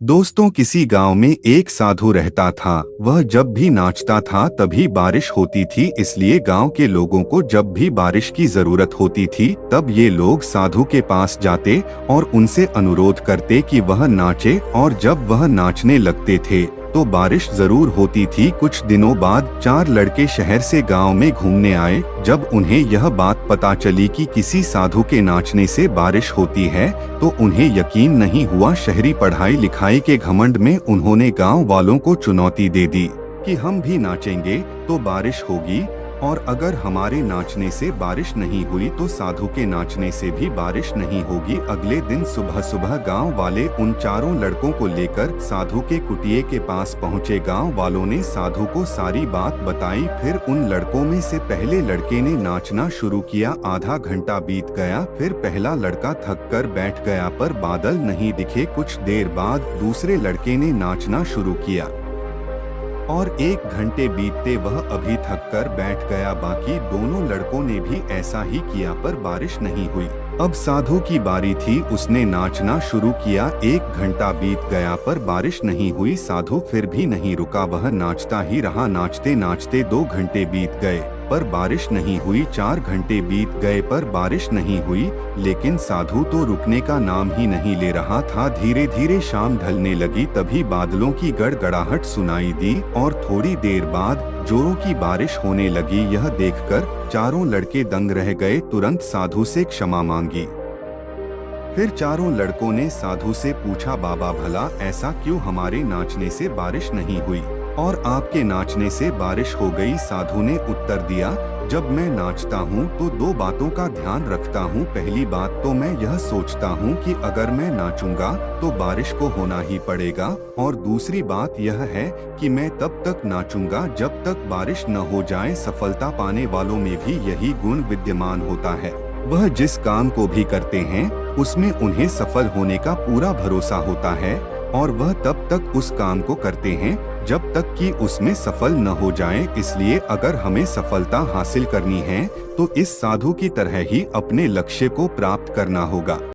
दोस्तों, किसी गांव में एक साधु रहता था। वह जब भी नाचता था तभी बारिश होती थी, इसलिए गांव के लोगों को जब भी बारिश की जरूरत होती थी तब ये लोग साधु के पास जाते और उनसे अनुरोध करते कि वह नाचे, और जब वह नाचने लगते थे तो बारिश जरूर होती थी। कुछ दिनों बाद 4 लड़के शहर से गांव में घूमने आए। जब उन्हें यह बात पता चली कि किसी साधु के नाचने से बारिश होती है तो उन्हें यकीन नहीं हुआ। शहरी पढ़ाई लिखाई के घमंड में उन्होंने गांव वालों को चुनौती दे दी कि हम भी नाचेंगे तो बारिश होगी, और अगर हमारे नाचने से बारिश नहीं हुई तो साधु के नाचने से भी बारिश नहीं होगी। अगले दिन सुबह सुबह गांव वाले उन चारों लड़कों को लेकर साधु के कुटिया के पास पहुंचे। गांव वालों ने साधु को सारी बात बताई। फिर उन लड़कों में से पहले लड़के ने नाचना शुरू किया। आधा घंटा बीत गया, फिर पहला लड़का थक कर बैठ गया पर बादल नहीं दिखे। कुछ देर बाद दूसरे लड़के ने नाचना शुरू किया और 1 घंटे बीतते वह अभी थक कर बैठ गया। बाकी दोनों लड़कों ने भी ऐसा ही किया पर बारिश नहीं हुई। अब साधु की बारी थी, उसने नाचना शुरू किया। 1 घंटा बीत गया पर बारिश नहीं हुई। साधु फिर भी नहीं रुका, वह नाचता ही रहा। नाचते नाचते 2 घंटे बीत गए पर बारिश नहीं हुई। 4 घंटे बीत गए पर बारिश नहीं हुई, लेकिन साधु तो रुकने का नाम ही नहीं ले रहा था। धीरे धीरे शाम ढलने लगी, तभी बादलों की गड़गड़ाहट सुनाई दी और थोड़ी देर बाद जोरों की बारिश होने लगी। यह देखकर चारों लड़के दंग रह गए। तुरंत साधु से क्षमा मांगी। फिर चारों लड़कों ने साधु से पूछा, बाबा भला ऐसा क्यों हमारे नाचने से बारिश नहीं हुई और आपके नाचने से बारिश हो गई? साधु ने उत्तर दिया, जब मैं नाचता हूँ तो 2 बातों का ध्यान रखता हूँ। पहली बात तो मैं यह सोचता हूँ कि अगर मैं नाचूंगा तो बारिश को होना ही पड़ेगा, और दूसरी बात यह है कि मैं तब तक नाचूंगा जब तक बारिश न हो जाए। सफलता पाने वालों में भी यही गुण विद्यमान होता है। वह जिस काम को भी करते हैं उसमें उन्हें सफल होने का पूरा भरोसा होता है, और वह तब तक उस काम को करते हैं जब तक कि उसमें सफल न हो जाए। इसलिए अगर हमें सफलता हासिल करनी है तो इस साधु की तरह ही अपने लक्ष्य को प्राप्त करना होगा।